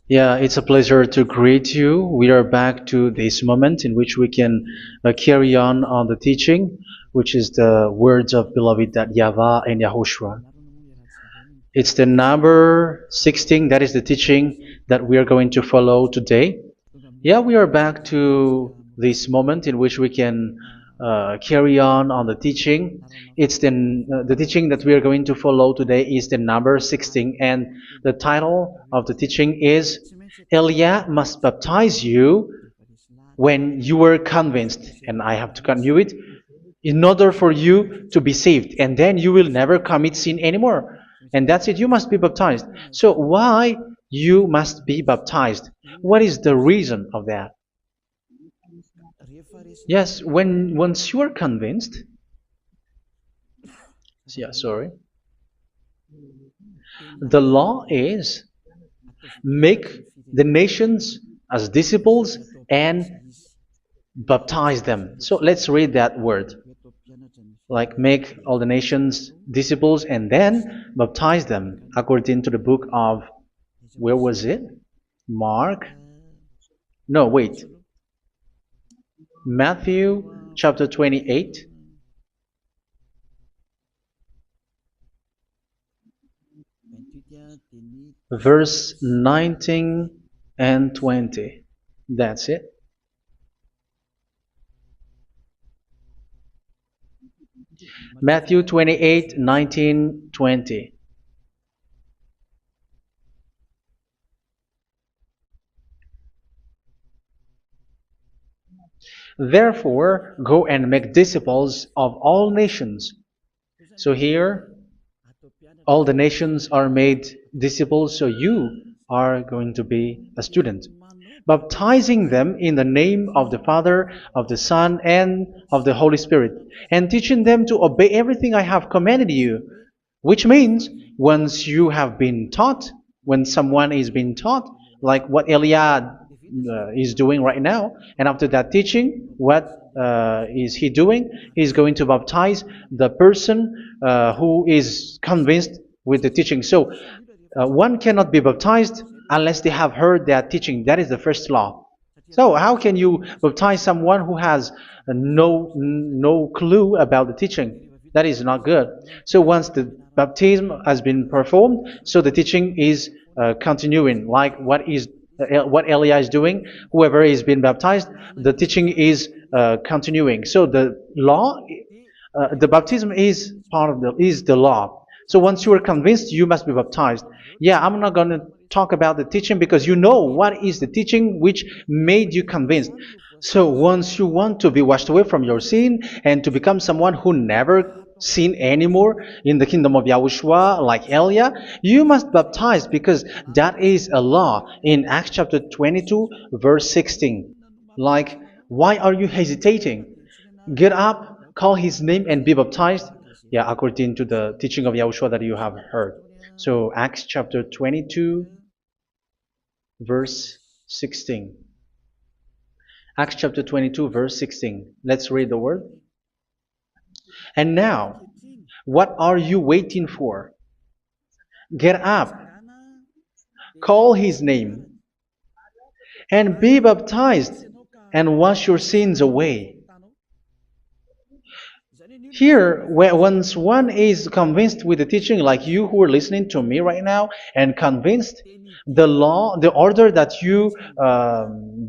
Yeah, it's a pleasure to greet you. We are back to this moment in which we can carry on the teaching, which is the words of beloved that YAHVAH and YAHOSHUA. It's the number 16, that is the teaching that we are going to follow today. Yeah, we are back to this moment in which we can carry on the teaching. It's the teaching that we are going to follow today is the number 16, and the title of the teaching is Elia must baptize you when you were convinced, and I have to continue it, in order for you to be saved, and then you will never commit sin anymore. And that's it, you must be baptized. So why you must be baptized? What is the reason of that? Yes, when once you are convinced, yeah, sorry, the law is make the nations as disciples and baptize them. So let's read that word. Like make all the nations disciples and then baptize them according to the book of, where was it? Mark? No, wait. Matthew chapter 28. Verse 19 and 20. That's it. Matthew 28, 19, 20. Therefore, go and make disciples of all nations. So here, all the nations are made disciples, so you are going to be a student. Baptizing them in the name of the Father, of the Son, and of the Holy Spirit, and teaching them to obey everything I have commanded you. Which means, once you have been taught, when someone is being taught, like what Elia is doing right now, and after that teaching, what is he doing? He's going to baptize the person who is convinced with the teaching. So one cannot be baptized unless they have heard that teaching. That is the first law. So how can you baptize someone who has no clue about the teaching? That is not good. So once the baptism has been performed, so the teaching is continuing. Like what Elia is doing, whoever is being baptized, the teaching is continuing. So the law, the baptism is part of the law. So once you are convinced, you must be baptized. Yeah, I'm not going to talk about the teaching because you know what is the teaching which made you convinced. So once you want to be washed away from your sin and to become someone who never sin anymore in the kingdom of YAHOSHUA, like Elia, you must baptize because that is a law in Acts chapter 22, verse 16. Like, why are you hesitating? Get up, call his name, and be baptized. Yeah, according to the teaching of YAHOSHUA that you have heard. So Acts chapter 22, verse 16. Acts chapter 22, verse 16. Let's read the word. And now, what are you waiting for? Get up, call his name, and be baptized, and wash your sins away. Here, once one is convinced with the teaching, like you who are listening to me right now, and convinced, the law, the order that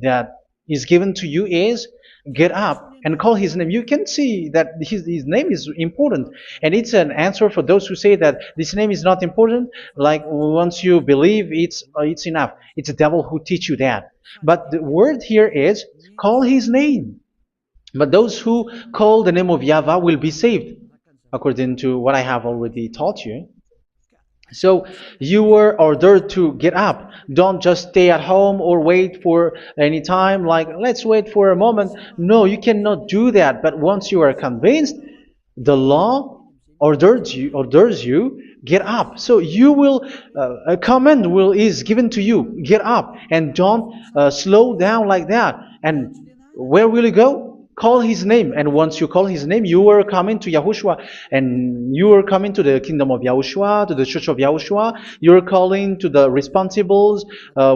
that is given to you is get up and call his name. You can see that his name is important, and it's an answer for those who say that this name is not important. Like once you believe, it's enough. It's the devil who teach you that. But the word here is call his name. But those who call the name of YAHVAH will be saved, according to what I have already taught you. So you were ordered to get up. Don't just stay at home or wait for any time, like let's wait for a moment. No, you cannot do that. But once you are convinced, the law orders you get up. So you will a command is given to you, get up, and don't slow down like that. And where will you go? call his name. And once you call his name, you are coming to Yahushua. And you are coming to the kingdom of Yahushua, to the church of Yahushua. You're calling to the responsibles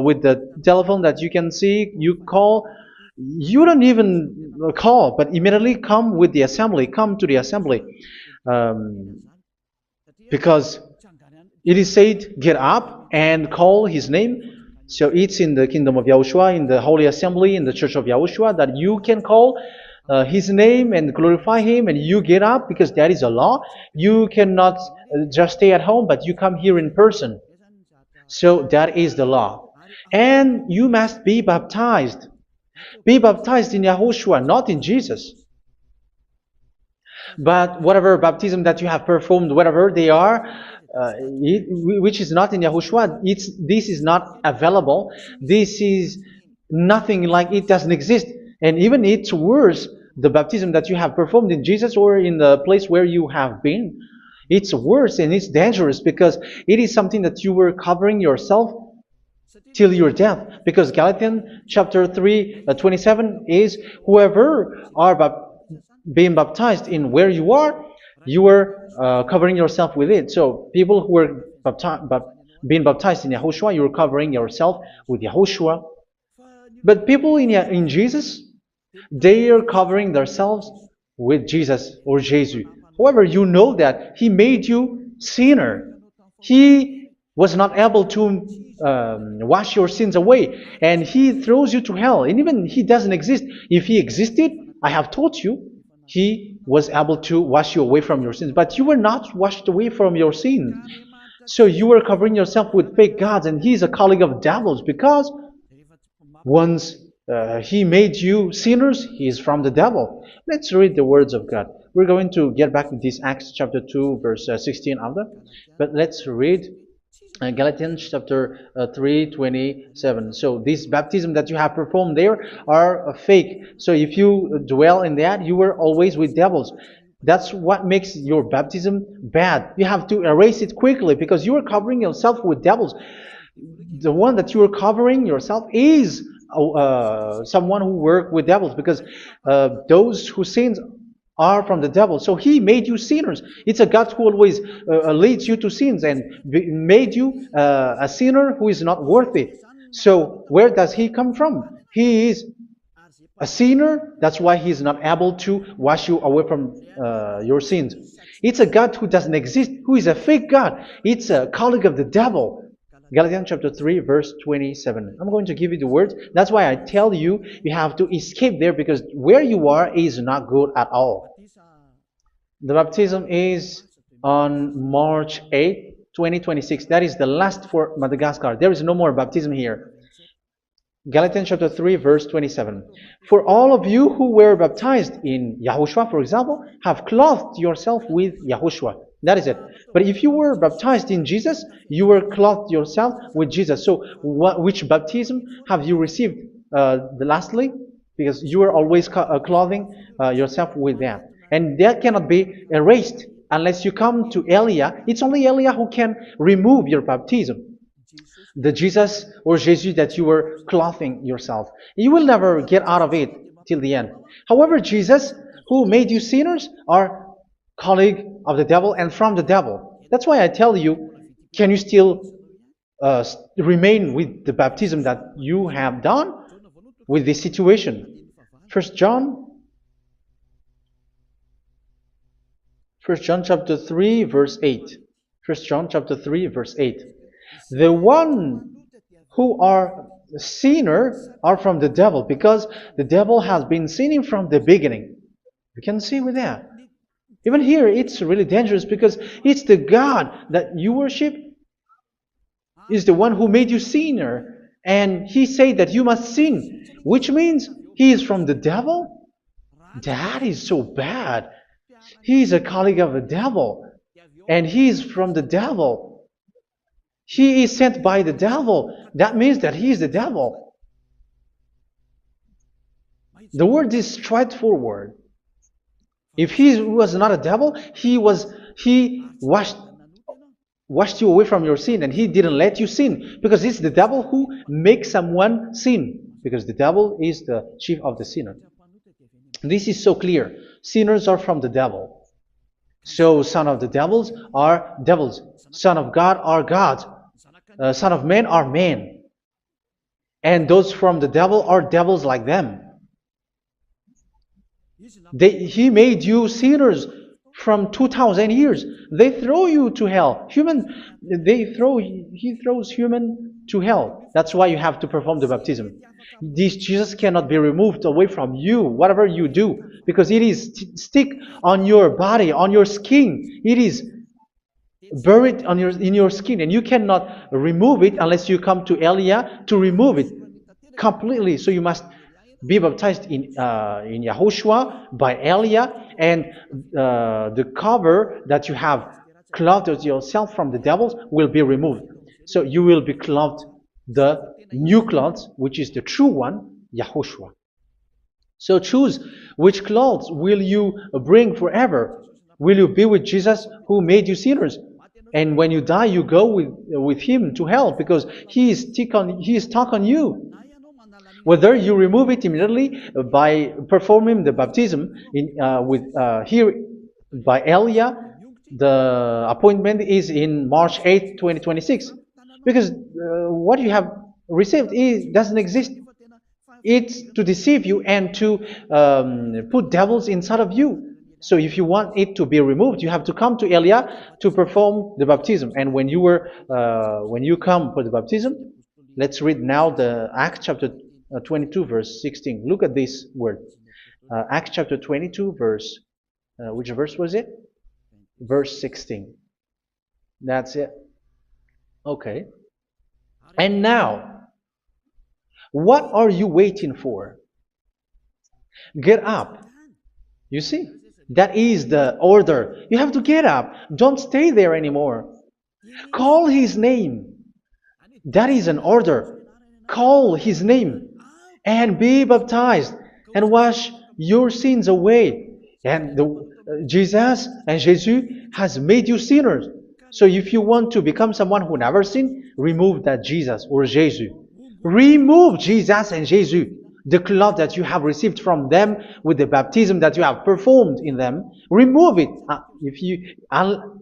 with the telephone that you can see. You call. You don't even call, but immediately come with the assembly. Come to the assembly. Um, because it is said, get up and call his name. So it's in the kingdom of Yahushua, in the holy assembly, in the church of Yahushua, that you can call his name and glorify him, and you get up, because that is a law. You cannot just stay at home, but you come here in person. So that is the law. And you must be baptized. Be baptized in Yahushua, not in Jesus. But whatever baptism that you have performed, whatever they are, which is not in Yahushua, this is not available. This is nothing, like it doesn't exist. And even it's worse, the baptism that you have performed in Jesus or in the place where you have been. It's worse and it's dangerous, because it is something that you were covering yourself till your death. Because Galatians chapter 3, 27 is, whoever are being baptized in where you are covering yourself with it. So people who were being baptized in Yahushua, you're covering yourself with Yahushua. But people in Jesus, they are covering themselves with Jesus or Jesus. However, you know that He made you sinner. He was not able to wash your sins away, and He throws you to hell. And even He doesn't exist. If He existed, I have taught you, He was able to wash you away from your sins. But you were not washed away from your sins. So you were covering yourself with fake gods, and He is a colleague of devils, because once He made you sinners, He is from the devil. Let's read the words of God. We're going to get back to this Acts chapter 2, verse 16 after. But let's read Galatians chapter 3, 27. So this baptism that you have performed there are fake. So if you dwell in that, you were always with devils. That's what makes your baptism bad. You have to erase it quickly, because you are covering yourself with devils. The one that you are covering yourself is someone who works with devils, because those who sin are from the devil. So He made you sinners. It's a God who always leads you to sins, and made you a sinner who is not worthy. So where does He come from? He is a sinner. That's why He is not able to wash you away from your sins. It's a God who doesn't exist, who is a fake God. It's a colleague of the devil. Galatians chapter 3, verse 27. I'm going to give you the words. That's why I tell you, you have to escape there, because where you are is not good at all. The baptism is on March 8, 2026. That is the last for Madagascar. There is no more baptism here. Galatians chapter 3, verse 27. For all of you who were baptized in Yahushua, for example, have clothed yourself with Yahushua. That is it. But if you were baptized in Jesus, you were clothed yourself with Jesus. So which baptism have you received lastly? Because you are always clothing yourself with that. And that cannot be erased unless you come to Eliah. It's only Eliah who can remove your baptism. The Jesus or Jesus that you were clothing yourself. You will never get out of it till the end. However, Jesus, who made you sinners, are colleague of the devil and from the devil. That's why I tell you, can you still remain with the baptism that you have done with this situation? First John chapter 3, verse 8. First John chapter 3, verse 8. The one who are sinner are from the devil, because the devil has been sinning from the beginning. You can see with that. Even here, it's really dangerous, because it's the God that you worship is the one who made you sinner. And He said that you must sin, which means He is from the devil. That is so bad. He is a colleague of the devil. And He is from the devil. He is sent by the devil. That means that He is the devil. The word is straightforward. If He was not a devil, He washed you away from your sin, and He didn't let you sin, because it's the devil who makes someone sin, because the devil is the chief of the sinner. This is so clear. Sinners are from the devil. So son of the devils are devils. Son of God are gods. Son of men are men. And those from the devil are devils like them. He made you sinners from 2,000 years. They throw you to hell. He throws human to hell. That's why you have to perform the baptism. This Jesus cannot be removed away from you, whatever you do, because it is stick on your body, on your skin. It is buried in your skin, and you cannot remove it unless you come to Elia to remove it completely. So you must be baptized in YAHOSHUA by Elia, and the cover that you have clothed yourself from the devils will be removed. So you will be clothed the new clothes, which is the true one, YAHOSHUA. So choose which clothes will you bring forever. Will you be with Jesus who made you sinners? And when you die, you go with him to hell because he is stuck on you. Whether you remove it immediately by performing the baptism here by Elia, the appointment is in March 8, 2026. Because what you have received doesn't exist. It's to deceive you and to put devils inside of you. So if you want it to be removed, you have to come to Elia to perform the baptism. And when you come for the baptism, let's read now the Acts chapter 22 verse 16. Look at this word. Acts chapter 22 verse, which verse was it? Verse 16. That's it. Okay. And now, what are you waiting for? Get up. You see? That is the order. You have to get up. Don't stay there anymore. Call his name. That is an order. Call his name and be baptized and wash your sins away. And Jesus has made you sinners. So if you want to become someone who never sinned, remove that Jesus or Jesus. Remove Jesus and Jesus, the cloth that you have received from them with the baptism that you have performed in them. Remove it.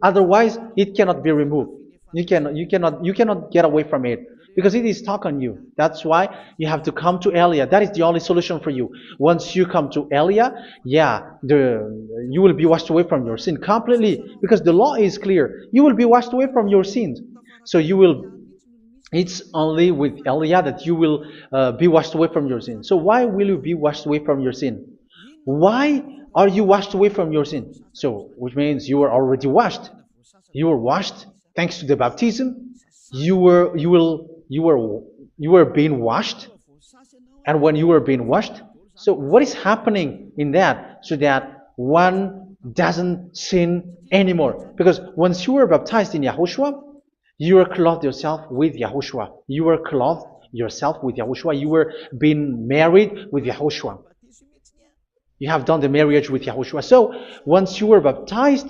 Otherwise, it cannot be removed. You cannot get away from it because it is stuck on you. That's why you have to come to Elia. That is the only solution for you. Once you come to Elia, you will be washed away from your sin completely because the law is clear. You will be washed away from your sins. So it's only with Elia that you will be washed away from your sin. So why will you be washed away from your sin? Why are you washed away from your sin? So, which means you are already washed. You were washed thanks to the baptism. You were being washed, and when you were being washed, so what is happening in that? So that one doesn't sin anymore. Because once you were baptized in YAHOSHUA, you were clothed yourself with YAHOSHUA. You were clothed yourself with YAHOSHUA. You were being married with YAHOSHUA. You have done the marriage with YAHOSHUA. So once you were baptized,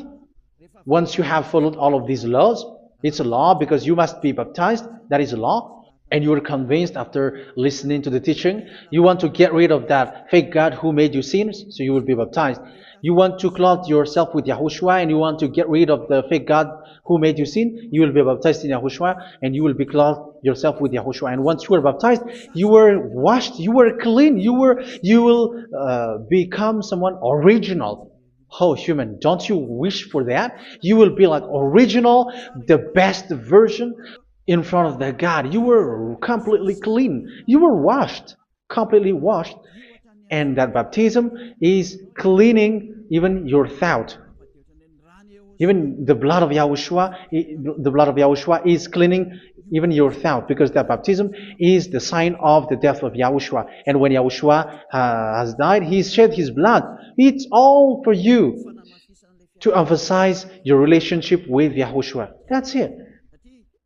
once you have followed all of these laws, it's a law because you must be baptized. That is a law. And you are convinced after listening to the teaching, you want to get rid of that fake God who made you sinners, so you will be baptized. You want to clothe yourself with YAHOSHUA and you want to get rid of the fake God who made you sin, you will be baptized in YAHOSHUA and you will be clothed yourself with YAHOSHUA. And once you are baptized, you were washed, you were clean, you will become someone original. Oh, human, don't you wish for that? You will be like original, the best version in front of the God. You were completely clean. You were washed, completely washed. And that baptism is cleaning even your thought. Even the blood of YAHOSHUA is cleaning even your thought, because that baptism is the sign of the death of YAHOSHUA. And when YAHOSHUA has died, he shed his blood. It's all for you to emphasize your relationship with YAHOSHUA. That's it.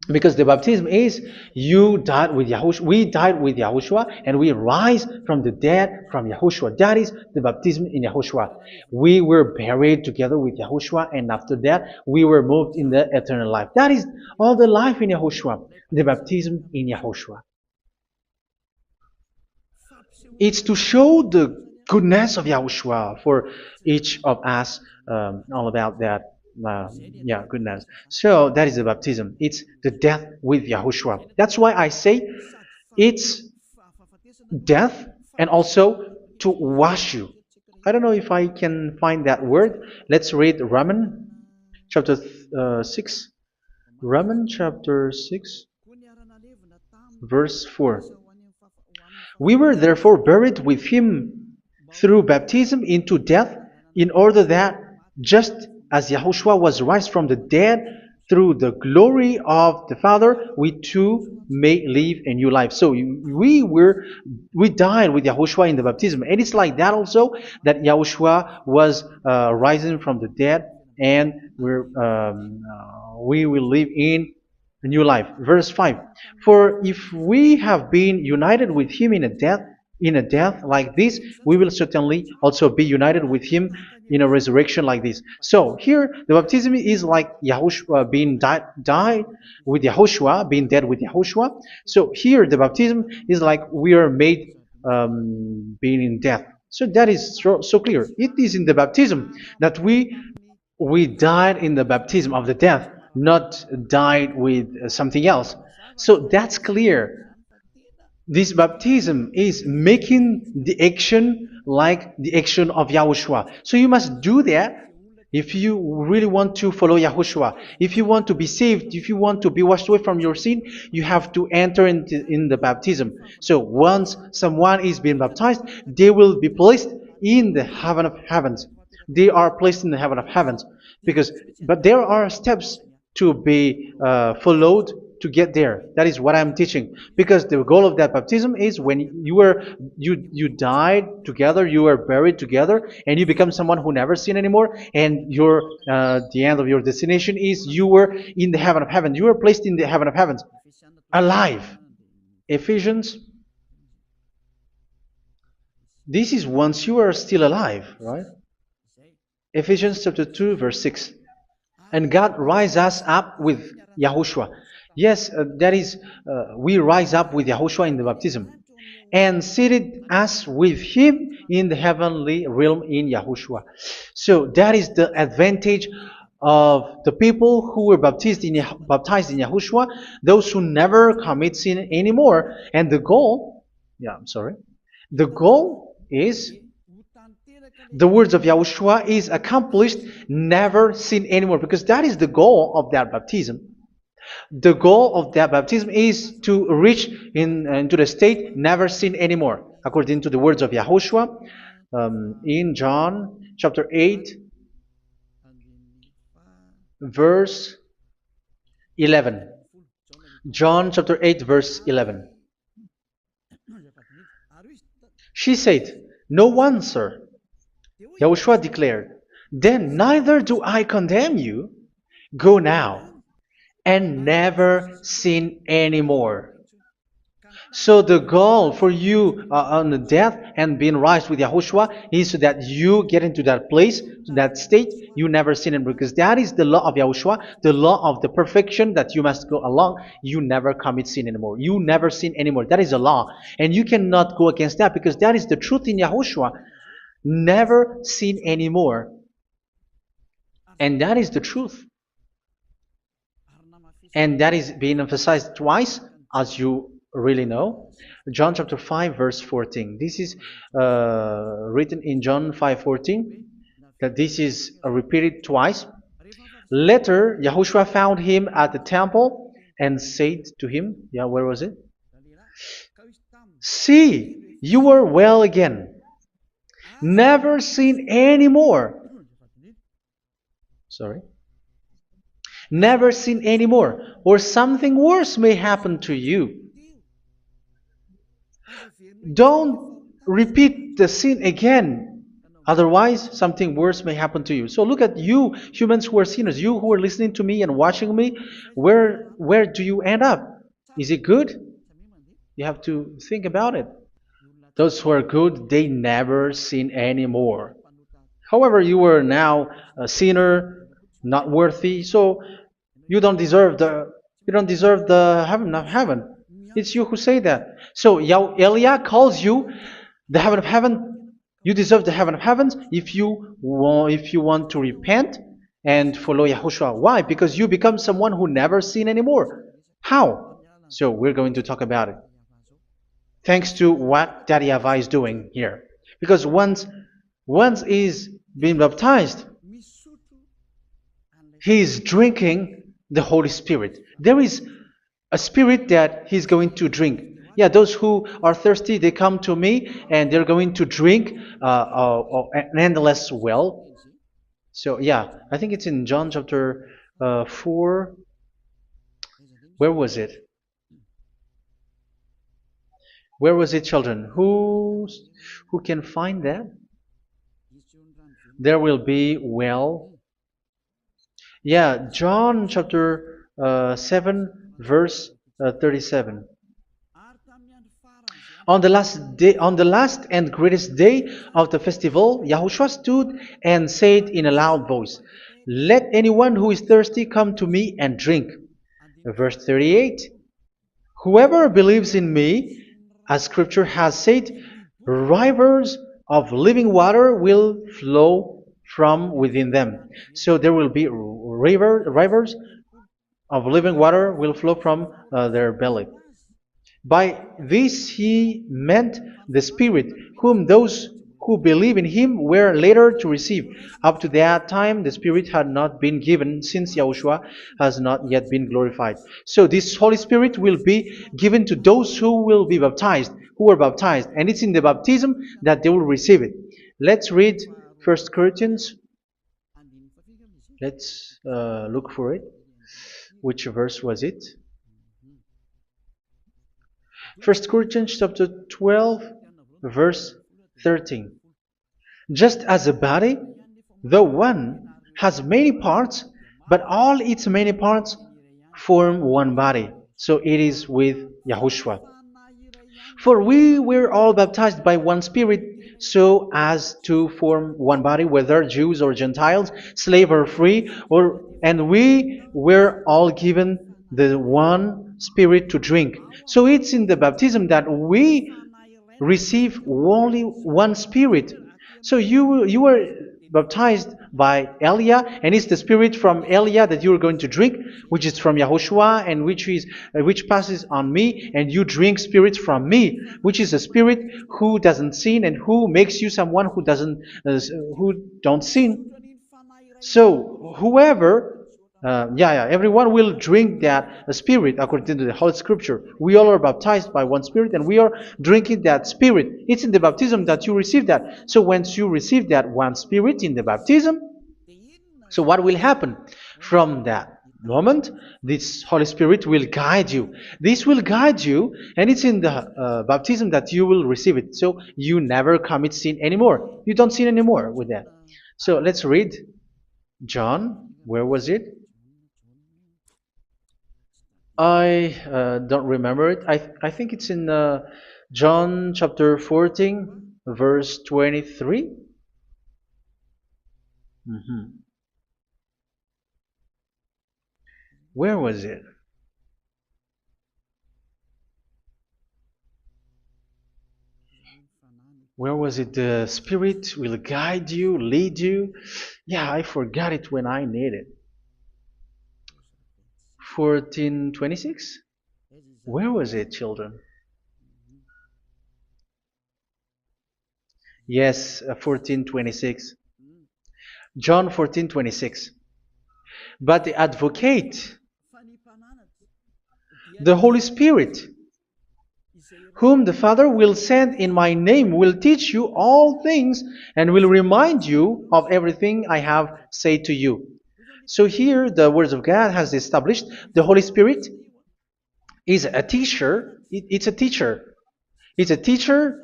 Because the baptism is you died with YAHOSHUA, we died with YAHOSHUA, and we rise from the dead from YAHOSHUA. That is the baptism in YAHOSHUA. We were buried together with YAHOSHUA, and after that we were moved in the eternal life. That is all the life in YAHOSHUA, the baptism in YAHOSHUA. It's to show the goodness of Yahushua for each of us, all about that. Yeah, goodness. So that is the baptism. It's the death with Yahushua. That's why I say it's death and also to wash you. I don't know if I can find that word. Let's read Romans chapter 6. Romans chapter 6, verse 4. We were therefore buried with him through baptism into death, in order that, just as Yahushua was raised from the dead through the glory of the Father, we too may live a new life. So we died with Yahushua in the baptism, and it's like that also that Yahushua was rising from the dead, and we will live in a new life. Verse 5. For if we have been united with him in a death like this, we will certainly also be united with him in a resurrection like this. So here the baptism is like Yahushua being died with Yahushua, being dead with Yahushua. So here the baptism is like we are made being in death. So that is so clear. It is in the baptism that we died in the baptism of the death, not died with something else. So that's clear. This baptism is making the action like the action of Yahushua. So you must do that if you really want to follow Yahushua. If you want to be saved, if you want to be washed away from your sin, you have to enter in the baptism. So once someone is being baptized, they will be placed in the heaven of heavens. They are placed in the heaven of heavens, but there are steps to be followed to get there. That is what I'm teaching, because the goal of that baptism is when you died together, you were buried together, and you become someone who never sin anymore, and the end of your destination is you were in the heaven of heaven. You were placed in the heaven of heavens, alive. Ephesians. This is once you are still alive, right? Ephesians chapter 2, verse 6. And God rise us up with Yahushua. Yes, that is, we rise up with Yahushua in the baptism. And seated us with him in the heavenly realm in Yahushua. So that is the advantage of the people who were baptized in Yahushua, those who never commit sin anymore. And the goal, the goal is the words of Yahushua is accomplished, never sin anymore, because that is the goal of that baptism. The goal of that baptism is to reach into the state never sin anymore, according to the words of Yahushua in John chapter 8, verse 11. John chapter 8, verse 11. She said, "No one, sir." Yahushua declared, "Then neither do I condemn you. Go now and never sin anymore." So the goal for you on the death and being raised with Yahushua is so that you get into that place, to that state, you never sin anymore. Because that is the law of Yahushua, the law of the perfection that you must go along. You never commit sin anymore. You never sin anymore. That is a law. And you cannot go against that, because that is the truth in Yahushua. Never sin anymore. And that is the truth. And that is being emphasized twice, as you really know. John chapter 5, verse 14. This is written in John 5:14, that this is repeated twice. Later, Yahushua found him at the temple and said to him, where was it? "See, you are well again. Never sin anymore." Never sin anymore, or something worse may happen to you. Don't repeat the sin again. Otherwise, something worse may happen to you. So look at you, humans who are sinners, you who are listening to me and watching me. Where do you end up? Is it good? You have to think about it. Those who are good, they never sin anymore. However, you are now a sinner, not worthy, so you don't deserve the heaven of heaven. It's you who say that. So Eliah calls you the heaven of heaven You deserve the heaven of heavens if you want to repent and follow Yahushua. Why? Because you become someone who never sin anymore. How? So we're going to talk about it. Thanks to what Daddy YAHVAH is doing here. Because once he's been baptized, he's drinking the Holy Spirit. There is a spirit that he's going to drink. Yeah, those who are thirsty, they come to me and they're going to drink an endless well. So yeah, I think it's in John chapter 4. Where was it? Where was it, children? Who can find that? There will be well. Yeah, John chapter 7, verse 37. On the last day, on the last and greatest day of the festival, Yahushua stood and said in a loud voice, "Let anyone who is thirsty come to me and drink." Verse 38. Whoever believes in me, as Scripture has said, rivers of living water will flow from within them. So there will be rivers of living water will flow from their belly. By this he meant the Spirit, whom those who believe in him were later to receive. Up to that time, the Spirit had not been given, since Yahushua has not yet been glorified. So this Holy Spirit will be given to those who will be baptized, who were baptized. And it's in the baptism that they will receive it. Let's read 1 Corinthians. Let's look for it. Which verse was it? 1 Corinthians chapter 12, verse 13. Just as a body, though one, has many parts, but all its many parts form one body. So it is with Yahushua. For we were all baptized by one Spirit, so as to form one body, whether Jews or Gentiles, slave or free, and we were all given the one Spirit to drink. So it's in the baptism that we receive only one Spirit. So you were baptized by Elia, and it's the Spirit from Elia that you are going to drink, which is from Yahushua, and which passes on me, and you drink Spirit from me, which is a Spirit who doesn't sin and who makes you someone who don't sin. So whoever everyone will drink that Spirit according to the Holy Scripture. We all are baptized by one Spirit and we are drinking that Spirit. It's in the baptism that you receive that. So once you receive that one Spirit in the baptism, so what will happen? From that moment, this Holy Spirit will guide you. This will guide you, and it's in the baptism that you will receive it. So you never commit sin anymore. You don't sin anymore with that. So let's read John. Where was it? I don't remember it. I think it's in John chapter 14, verse 23. Where was it? Where was it? The Spirit will guide you, lead you. Yeah, I forgot it when I need it. 14:26? Where was it, children? Yes, 14:26. John 14:26. But the advocate, the Holy Spirit, whom the Father will send in my name, will teach you all things and will remind you of everything I have said to you. So here the words of God has established the Holy Spirit is a teacher. It's a teacher. It's a teacher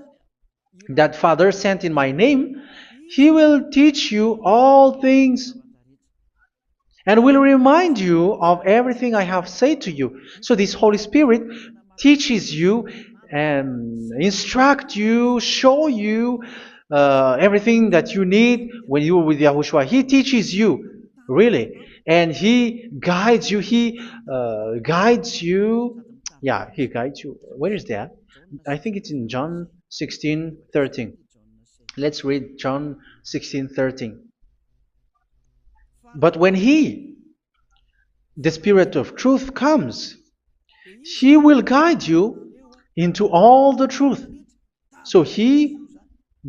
that Father sent in my name. He will teach you all things and will remind you of everything I have said to you. So this Holy Spirit teaches you and instruct you, show you everything that you need when you are with Yahushua. He teaches you, really. And He guides you. He guides you. Yeah, He guides you. Where is that? I think it's in John 16:13. Let's read John 16:13. But when He, the Spirit of truth, comes, He will guide you into all the truth. So He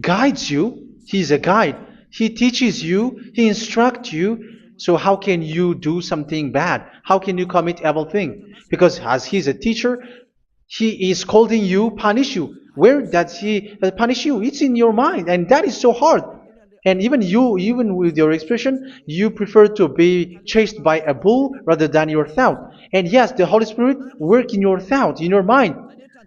guides you. He's a guide. He teaches you. He instructs you. So how can you do something bad? How can you commit evil thing? Because as He's a teacher, He is scolding you, punish you. Where does He punish you? It's in your mind, and that is so hard. And even you, even with your expression, you prefer to be chased by a bull rather than your thought. And yes, the Holy Spirit work in your thought, in your mind.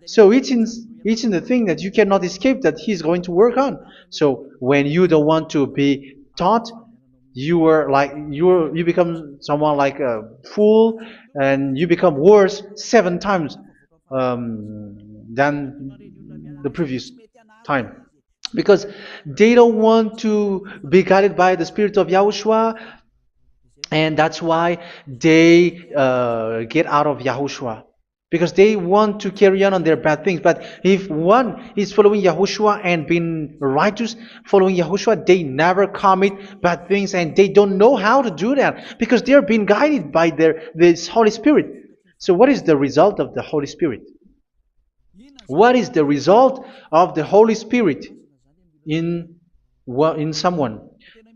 So it's in the thing that you cannot escape that He's going to work on. So when you don't want to be taught, you become someone like a fool, and you become worse 7 times than the previous time, because they don't want to be guided by the Spirit of Yahushua, and that's why they get out of Yahushua, because they want to carry on their bad things. But if one is following Yahushua and being righteous, following Yahushua, they never commit bad things, and they don't know how to do that because they're being guided by this Holy Spirit. So what is the result of the Holy Spirit? What is the result of the Holy Spirit in someone?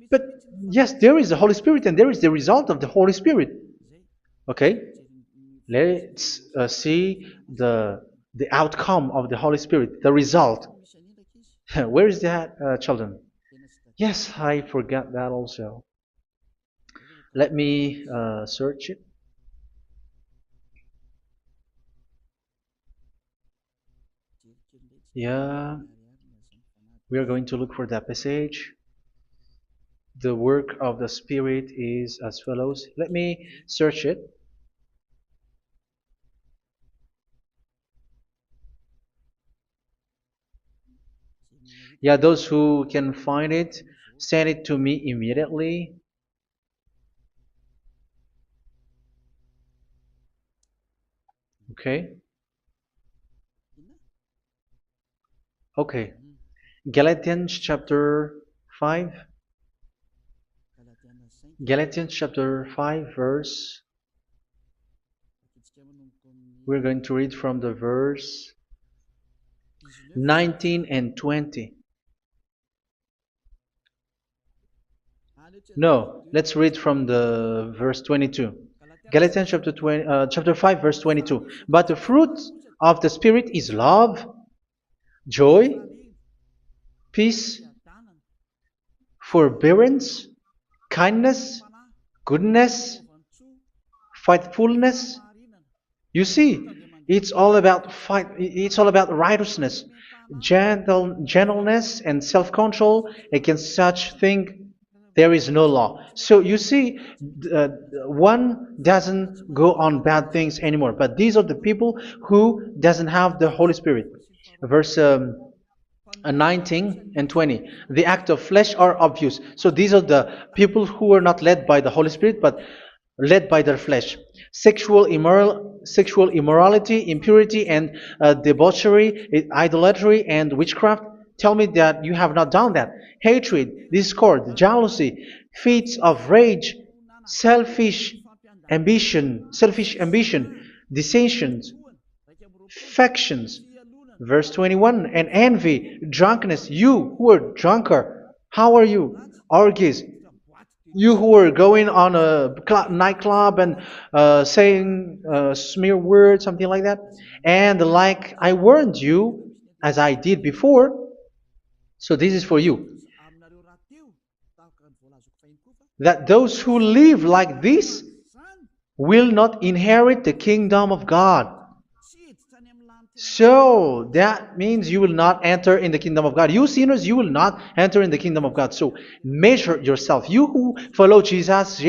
But yes, there is the Holy Spirit, and there is the result of the Holy Spirit. Okay, let's see the outcome of the Holy Spirit, the result. Where is that, children? Yes, I forgot that also. Let me search it. Yeah, we are going to look for that passage. The work of the Spirit is as follows. Let me search it. Yeah, those who can find it, send it to me immediately. Okay. Okay. Galatians chapter 5. Galatians chapter 5 verse. We're going to read from the verse 19 and 20. No, let's read from the verse 22. Galatians chapter 5 verse 22. But the fruit of the Spirit is love, joy, peace, forbearance, kindness, goodness, faithfulness. You see, it's all about fight. It's all about righteousness, gentleness, and self-control. Against such thing, there is no law. So you see, one doesn't go on bad things anymore. But these are the people who doesn't have the Holy Spirit. Verse 19 and 20. The act of flesh are obvious. So these are the people who are not led by the Holy Spirit, but led by their flesh. Sexual immorality, impurity, and debauchery, idolatry, and witchcraft. Tell me that you have not done that. Hatred, discord, jealousy, fits of rage, selfish ambition, dissensions, factions. Verse 21, and envy, drunkenness. You who are drunkard, how are you? Orgies. You who are going on a nightclub and saying smear words, something like that. And like I warned you, as I did before, so this is for you. That those who live like this will not inherit the kingdom of God. So that means you will not enter in the kingdom of God. You sinners, you will not enter in the kingdom of God. So measure yourself. You who follow Jesus,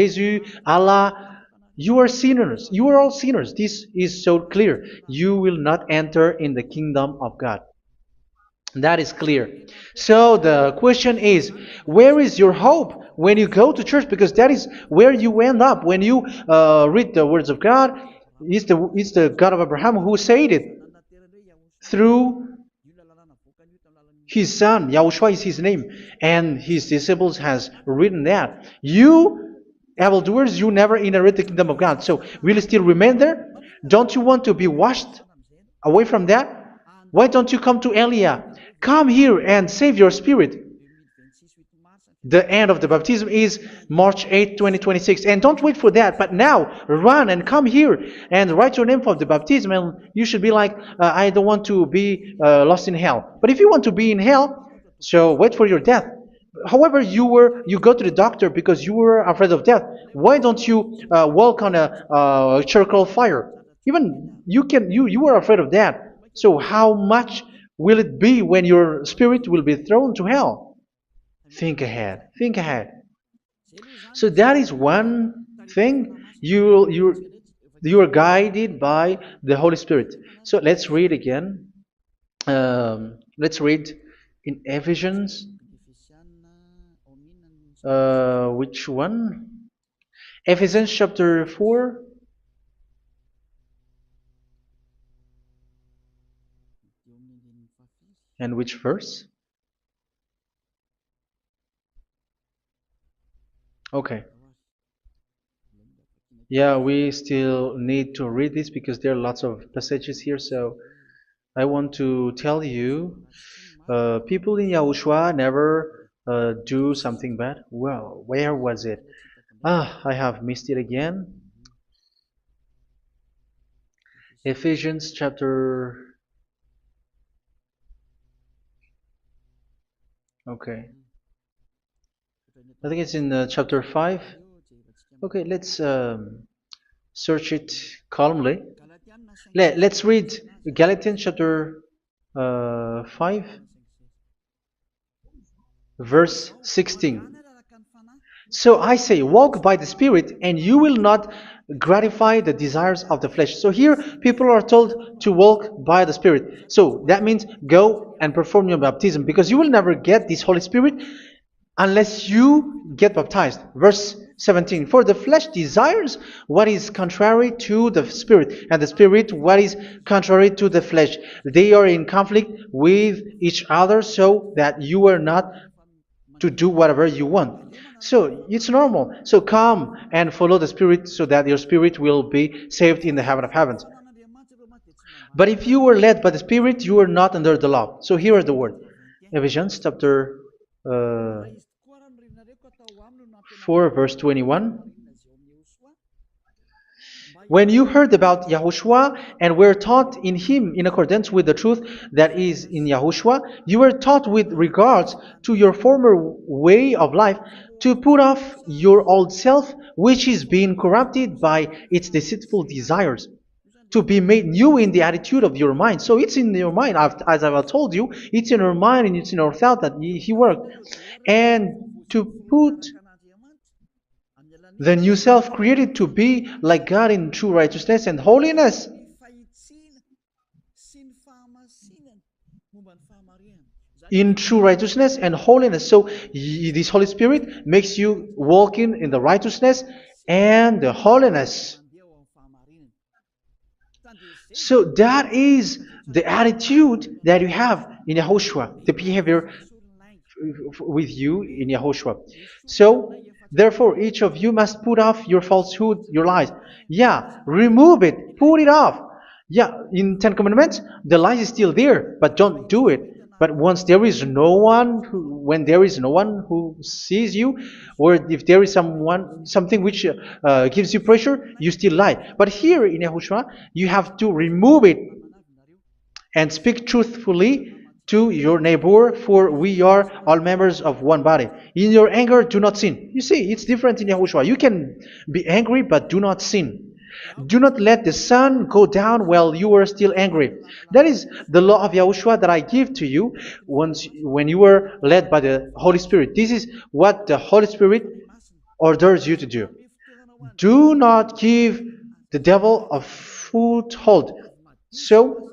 Allah, you are sinners. You are all sinners. This is so clear. You will not enter in the kingdom of God. That is clear. So the question is, where is your hope when you go to church? Because that is where you end up. When you read the words of God, it's the God of Abraham who said it. Through His son, Yahushua is his name, and his disciples has written that. You, evildoers, you never inherit the kingdom of God. So will you still remain there? Don't you want to be washed away from that? Why don't you come to Elia? Come here and save your spirit. The end of the baptism is March 8th, 2026. And don't wait for that, but now run and come here and write your name for the baptism. And you should be like, I don't want to be lost in hell. But if you want to be in hell, so wait for your death. However, you go to the doctor because you were afraid of death. Why don't you walk on a charcoal fire? Even you were afraid of that. So how much will it be when your spirit will be thrown to hell? Think ahead. Think ahead. So that is one thing. You are guided by the Holy Spirit. So let's read again. Let's read in Ephesians. Which one? Ephesians chapter 4. And which verse? Okay. Yeah, we still need to read this because there are lots of passages here. So I want to tell you, people in Yahushua never do something bad. Well, where was it? I have missed it again. Ephesians chapter. Okay. I think it's in chapter 5. Okay, let's search it calmly. Let's read Galatians chapter 5, verse 16. So I say, walk by the Spirit, and you will not gratify the desires of the flesh. So here, people are told to walk by the Spirit. So that means go and perform your baptism, because you will never get this Holy Spirit unless you get baptized. Verse 17. For the flesh desires what is contrary to the Spirit, and the Spirit what is contrary to the flesh. They are in conflict with each other, so that you are not to do whatever you want. So it's normal. So come and follow the Spirit so that your spirit will be saved in the heaven of heavens. But if you were led by the Spirit, you are not under the law. So here is the word. Ephesians chapter 4 verse 21. When you heard about Yahushua and were taught in him in accordance with the truth that is in Yahushua, you were taught with regards to your former way of life to put off your old self, which is being corrupted by its deceitful desires, to be made new in the attitude of your mind. So it's in your mind, as I've told you, it's in your mind and it's in your thought that he worked. And to put the new self created to be like God in true righteousness and holiness. In true righteousness and holiness. So this Holy Spirit makes you walking in the righteousness and the holiness. So that is the attitude that you have in Yahushua, the behavior with you in Yahushua. So therefore, each of you must put off your falsehood, your lies. Yeah, remove it, put it off. Yeah, in Ten Commandments, the lies is still there, but don't do it. But once there is no one, when there is no one who sees you, or if there is something which gives you pressure, you still lie. But here in Yahushua, you have to remove it and speak truthfully to your neighbor, for we are all members of one body. In your anger, do not sin. You see, it's different in Yahushua. You can be angry, but do not sin. Do not let the sun go down while you are still angry. That is the law of Yahushua that I give to you when you were led by the Holy Spirit. This is what the Holy Spirit orders you to do. Do not give the devil a foothold. So,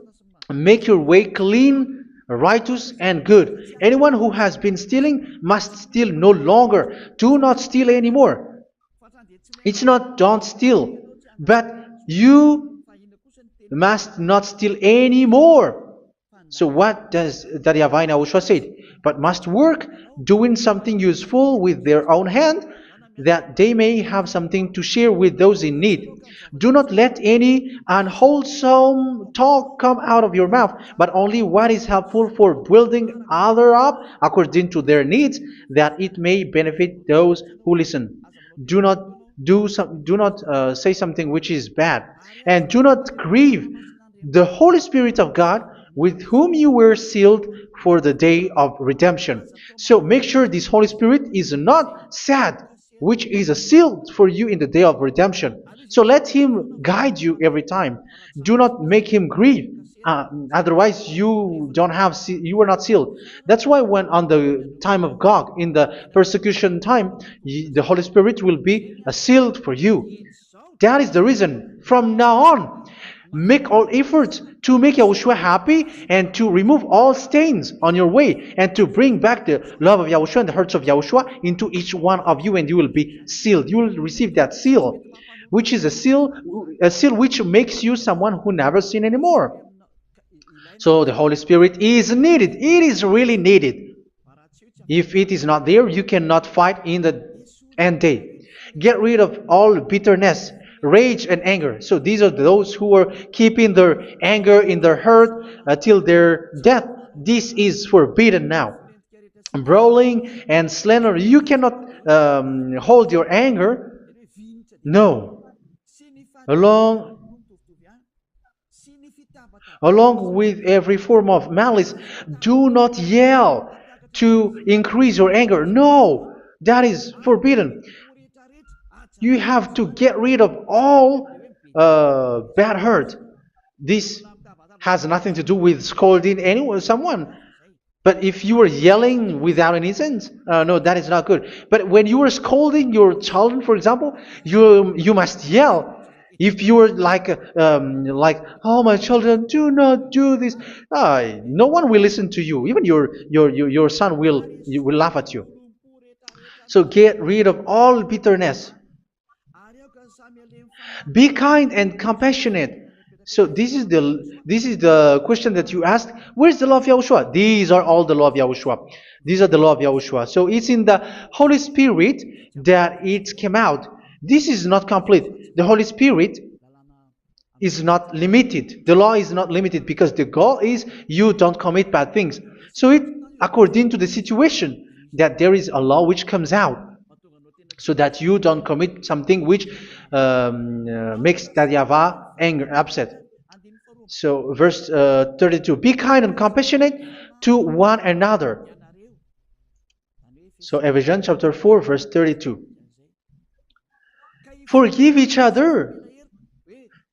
make your way clean, righteous, and good. Anyone who has been stealing must steal no longer. Do not steal anymore. It's not don't steal, but you must not steal anymore. So what does Daddy Yahweh YAHOSHUA said? But must work doing something useful with their own hand, that they may have something to share with those in need. Do not let any unwholesome talk come out of your mouth, but only what is helpful for building other up according to their needs, that it may benefit those who listen. Do not do not say something which is bad, and do not grieve the Holy Spirit of God, with whom you were sealed for the day of redemption. So make sure this Holy Spirit is not sad, which is a seal for you in the day of redemption. So let Him guide you every time. Do not make Him grieve. Otherwise, you were not sealed. That's why when on the time of God, in the persecution time, the Holy Spirit will be a sealed for you. That is the reason. From now on, make all efforts to make Yahushua happy and to remove all stains on your way and to bring back the love of Yahushua and the hearts of Yahushua into each one of you, and you will be sealed. You will receive that seal, which is a seal which makes you someone who never sin anymore. So the Holy Spirit is needed. It is really needed. If it is not there, you cannot fight in the end day. Get rid of all bitterness, rage, and anger. So these are those who are keeping their anger in their heart till their death. This is forbidden now. Brawling and slander. You cannot hold your anger. No. Along Along with every form of malice, do not yell to increase your anger. No, that is forbidden. You have to get rid of all bad hurt. This has nothing to do with scolding anyone, someone. But if you are yelling without any sense, no, that is not good. But when you are scolding your children, for example, you must yell. If you are like, oh my children, do not do this, no one will listen to you. Even your son will laugh at you. So get rid of all bitterness. Be kind and compassionate. So this is the question that you asked. Where's the law of Yahushua? These are all the law of Yahushua. These are the law of Yahushua. So it's in the Holy Spirit that it came out. This is not complete. The Holy Spirit is not limited. The law is not limited because the goal is you don't commit bad things. So it according to the situation that there is a law which comes out, so that you don't commit something which makes that YAHVAH anger, upset. So verse 32, be kind and compassionate to one another. So Ephesians chapter 4 verse 32. Forgive each other.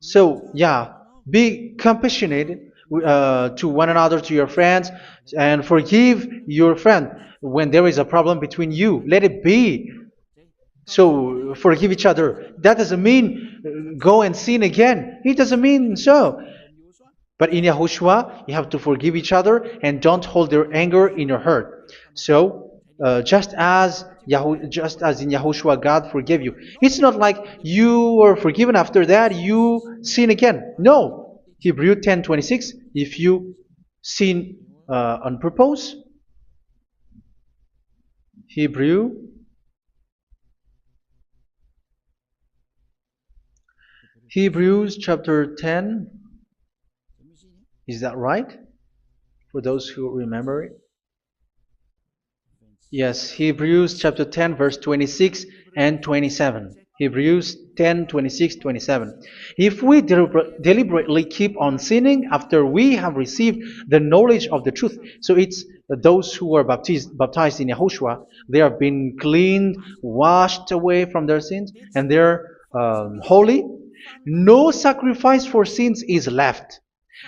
So yeah, be compassionate to one another, to your friends, and forgive your friend when there is a problem between you. Let it be. So forgive each other. That doesn't mean go and sin again. It doesn't mean so. But in Yahushua, you have to forgive each other and don't hold their anger in your heart. So just as in Yahushua, God forgave you. It's not like you were forgiven after that you sin again. No. Hebrew 10:26. If you sin on purpose, Hebrews chapter 10. Is that right? For those who remember it. Yes, Hebrews chapter 10 verse 26 and 27. Hebrews 10, 26, 27. If we deliberately keep on sinning after we have received the knowledge of the truth, so it's those who are baptized in Yahushua, they have been cleaned, washed away from their sins, and they're holy. No sacrifice for sins is left,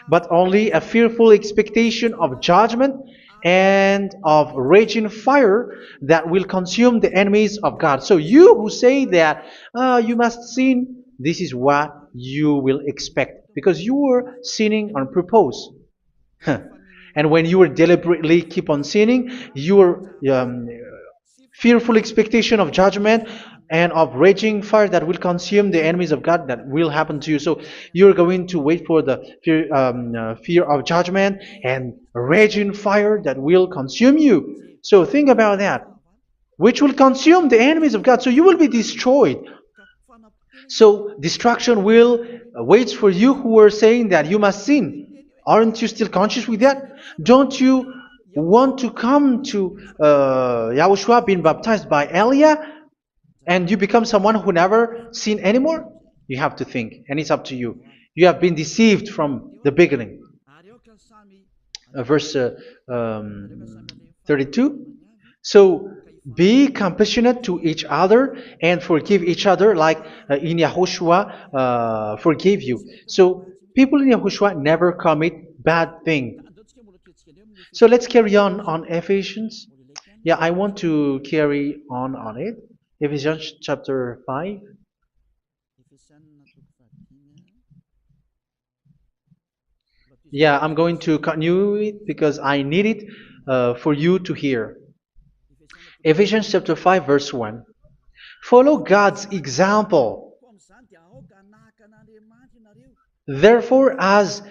but only a fearful expectation of judgment and of raging fire that will consume the enemies of God. So you who say that you must sin, this is what you will expect, because you were sinning on purpose. And when you deliberately keep on sinning, you are fearful expectation of judgment and of raging fire that will consume the enemies of God that will happen to you. So you're going to wait for the fear of judgment and raging fire that will consume you. So think about that, which will consume the enemies of God. So you will be destroyed. So destruction will wait for you who are saying that you must sin. Aren't you still conscious with that? Don't you want to come to Yahushua being baptized by Elia and you become someone who never sin anymore? You have to think, and it's up to you. You have been deceived from the beginning. Verse 32. So be compassionate to each other and forgive each other like in Yahushua forgave you. So people in Yahushua never commit bad thing. So let's carry on Ephesians. Yeah, I want to carry on it. Ephesians chapter 5. Yeah, I'm going to continue it because I need it for you to hear. Ephesians chapter 5 verse 1. Follow God's example. Therefore, as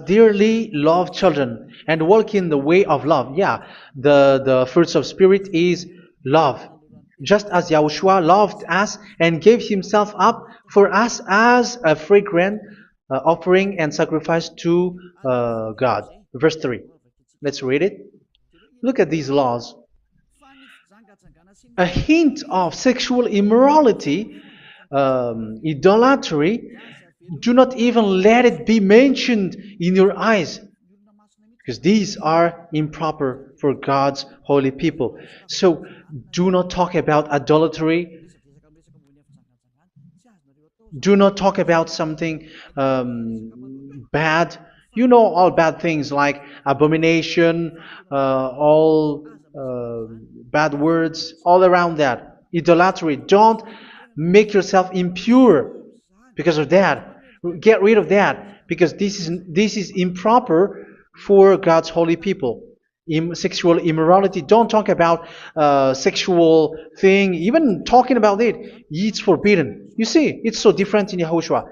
dearly loved children, and walk in the way of love. Yeah, the fruits of spirit is love. Just as Yahushua loved us and gave himself up for us as a fragrant offering and sacrifice to God. Verse 3. Let's read it. Look at these laws. A hint of sexual immorality, idolatry, do not even let it be mentioned in your eyes, because these are improper for God's holy people. So do not talk about idolatry. Do not talk about something bad. You know all bad things like abomination, all bad words, all around that. Idolatry. Don't make yourself impure because of that. Get rid of that because this is improper for God's holy people. Sexual immorality. Don't talk about sexual thing. Even talking about it's forbidden. You see, it's so different in Yahushua.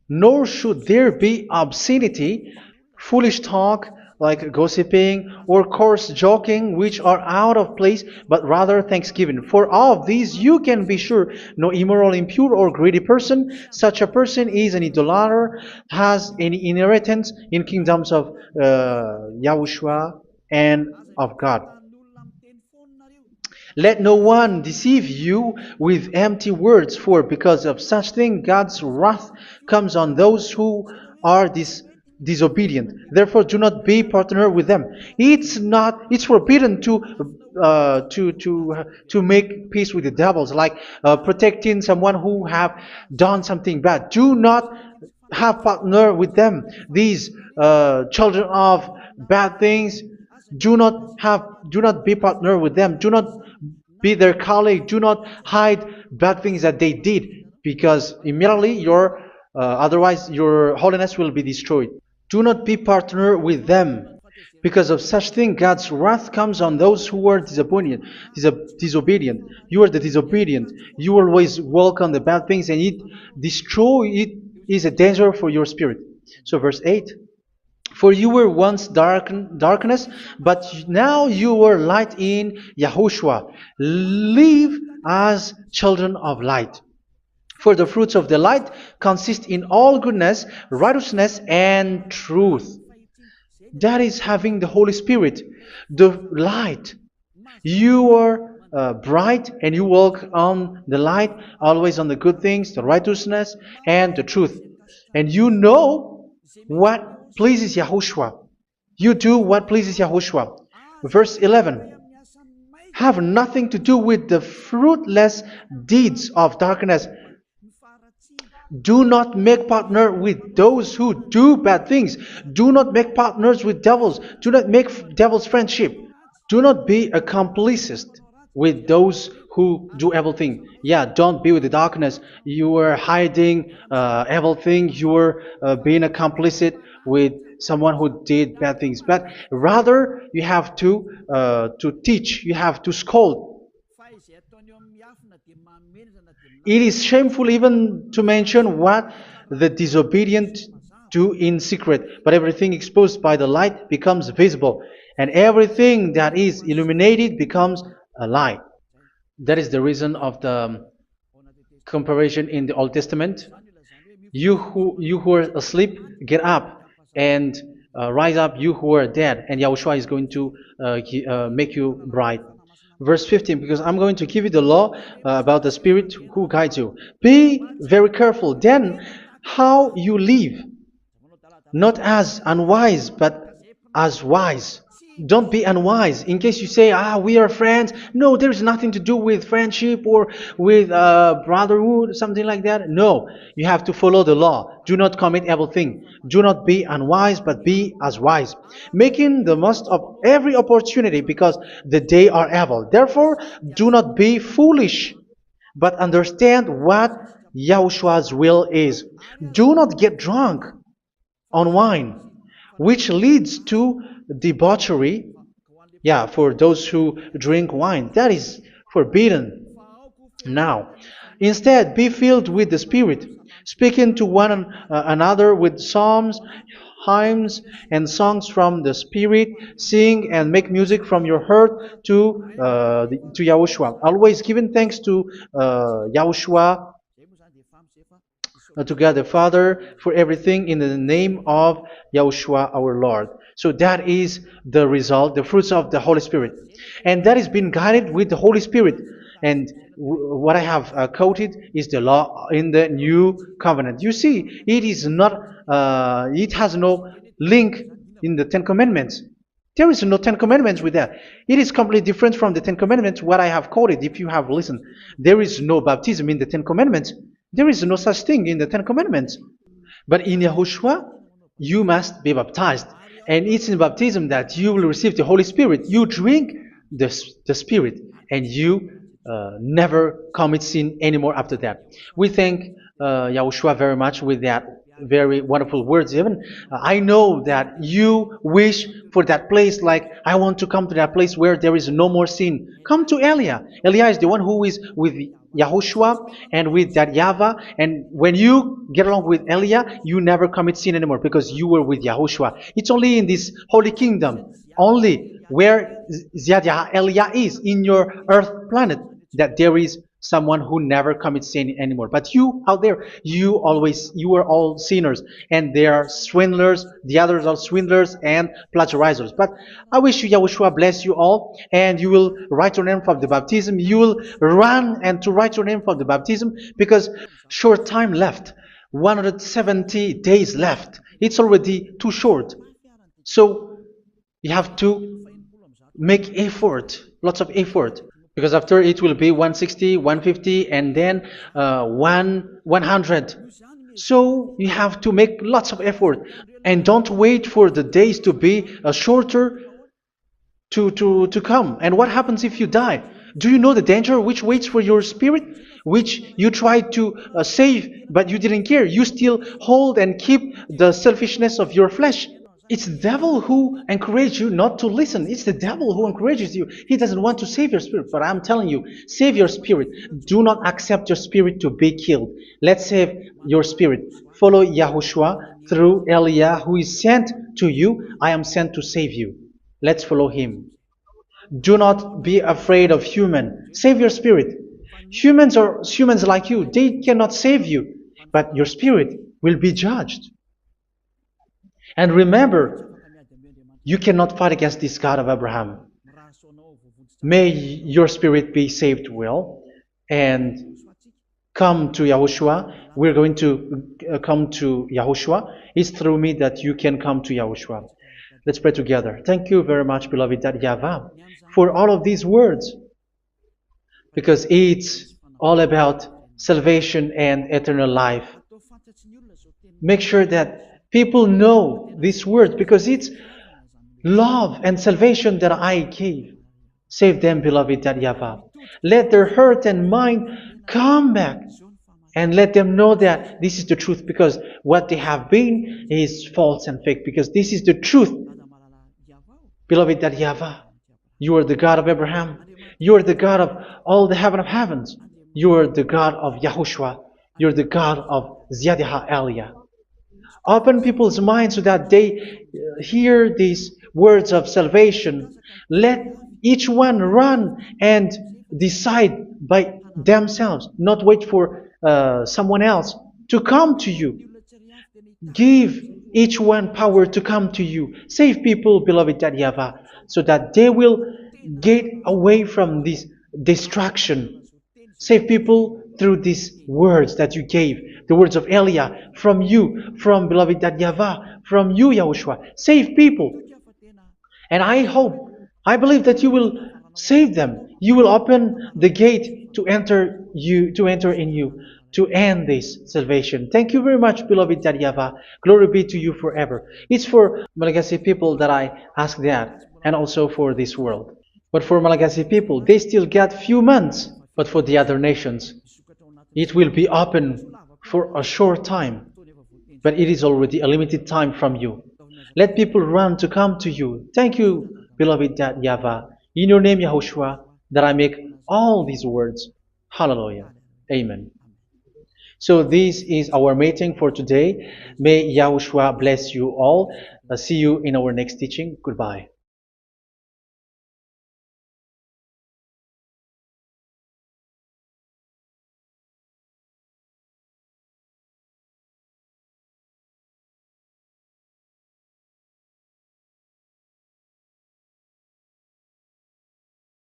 Nor should there be obscenity, foolish talk like gossiping or coarse joking, which are out of place, but rather thanksgiving. For of these you can be sure: no immoral, impure, or greedy person, such a person is an idolater, has any inheritance in kingdoms of Yahushua and of God. Let no one deceive you with empty words, for because of such thing God's wrath comes on those who are disobedient. Therefore, do not be partner with them. It's forbidden to make peace with the devils, like protecting someone who have done something bad. Do not have partner with them. These children of bad things. Do not be partner with them. Do not be their colleague. Do not hide bad things that they did, because immediately otherwise your holiness will be destroyed. Do not be partner with them. Because of such thing, God's wrath comes on those who are disobedient. You are the disobedient. You always walk on the bad things, and it is a danger for your spirit. So verse 8. For you were once darkness, but now you are light in Yahushua. Live as children of light. For the fruits of the light consist in all goodness, righteousness, and truth. That is having the Holy Spirit, the light. You are bright and you walk on the light, always on the good things, the righteousness, and the truth. And you know what pleases Yahushua. You do what pleases Yahushua. Verse 11. Have nothing to do with the fruitless deeds of darkness. Do not make partner with those who do bad things. Do not make partners with devils. Do not make devils friendship. Do not be accomplices with those who do evil thing. Yeah, don't be with the darkness. You are hiding evil thing. You are being a complicit with someone who did bad things. But rather, you have to teach. You have to scold. It is shameful even to mention what the disobedient do in secret, but everything exposed by the light becomes visible, and everything that is illuminated becomes a light. That is the reason of the comparison in the Old Testament. You who are asleep, get up and rise up, you who are dead, and Yahushua is going to make you bright. Verse 15, because I'm going to give you the law about the Spirit who guides you. Be very careful then how you live, not as unwise, but as wise. Don't be unwise. In case you say, we are friends. No, there's nothing to do with friendship or with brotherhood, something like that. No, you have to follow the law. Do not commit evil thing. Do not be unwise, but be as wise, making the most of every opportunity because the day are evil. Therefore, do not be foolish, but understand what Yahushua's will is. Do not get drunk on wine, which leads to debauchery. Yeah, for those who drink wine, that is forbidden now. Instead, be filled with the Spirit, speaking to one another with psalms, hymns, and songs from the Spirit. Sing and make music from your heart to Yahushua. Always giving thanks to Yahushua to God the Father for everything in the name of Yahushua our Lord. So that is the result, the fruits of the Holy Spirit. And that is being guided with the Holy Spirit. And what I have quoted is the law in the new covenant. You see, it is not, it has no link in the Ten Commandments. There is no Ten Commandments with that. It is completely different from the Ten Commandments, what I have quoted, if you have listened. There is no baptism in the Ten Commandments. There is no such thing in the Ten Commandments. But in Yahushua, you must be baptized. And it's in baptism that you will receive the Holy Spirit. You drink the Spirit, and you never commit sin anymore after that. We thank Yahushua very much with that very wonderful words. Even I know that you wish for that place, like I want to come to that place where there is no more sin. Come to Elia. Elia is the one who is with Yahushua and with that YAHVAH. And when you get along with Elia, you never commit sin anymore because you were with Yahushua. It's only in this holy kingdom, only where Ziad Elia is, in your earth planet, that there is someone who never commits sin anymore. But you out there, you are all sinners, and they are swindlers. The others are swindlers and plagiarizers. But I wish you, Yahushua, bless you all, and you will write your name from the baptism. You will run and to write your name from the baptism, because short time left, 170 days left. It's already too short. So you have to make effort, lots of effort, because after it will be 160, 150, and then 100. So you have to make lots of effort, and don't wait for the days to be shorter to come. And what happens if you die? Do you know the danger which waits for your spirit, which you tried to save, but you didn't care? You still hold and keep the selfishness of your flesh. It's the devil who encourages you not to listen. It's the devil who encourages you. He doesn't want to save your spirit. But I'm telling you, save your spirit. Do not accept your spirit to be killed. Let's save your spirit. Follow Yahushua through Elia, who is sent to you. I am sent to save you. Let's follow him. Do not be afraid of human. Save your spirit. Humans are humans like you. They cannot save you. But your spirit will be judged. And remember, you cannot fight against this God of Abraham. May your spirit be saved well and come to Yahushua. We're going to come to Yahushua. It's through me that you can come to Yahushua. Let's pray together. Thank you very much, beloved YAHVAH, for all of these words, because it's all about salvation and eternal life. Make sure that people know these words, because it's love and salvation that I gave. Save them, beloved YAHVAH. Let their heart and mind come back and let them know that this is the truth, because what they have been is false and fake, because this is the truth. Beloved YAHVAH, you are the God of Abraham. You are the God of all the heaven of heavens. You are the God of YAHOSHUA. You are the God of Ziyadha Elia. Open people's minds so that they hear these words of salvation. Let each one run and decide by themselves, not wait for someone else to come to you. Give each one power to come to you. Save people, beloved YAHVAH, so that they will get away from this distraction. Save people through these words that you gave, the words of Elia, from you, from beloved YAHVAH, from you, YAHOSHUA. Save people. And I hope, I believe that you will save them. You will open the gate to enter in you, to end this salvation. Thank you very much, beloved YAHVAH. Glory be to you forever. It's for Malagasy people that I ask that, and also for this world. But for Malagasy people, they still get few months. But for the other nations, it will be open for a short time. But it is already a limited time from you. Let people run to come to you. Thank you, beloved YAHVAH. In your name, YAHOSHUA, that I make all these words. Hallelujah. Amen. So this is our meeting for today. May YAHOSHUA bless you all. See you in our next teaching. Goodbye.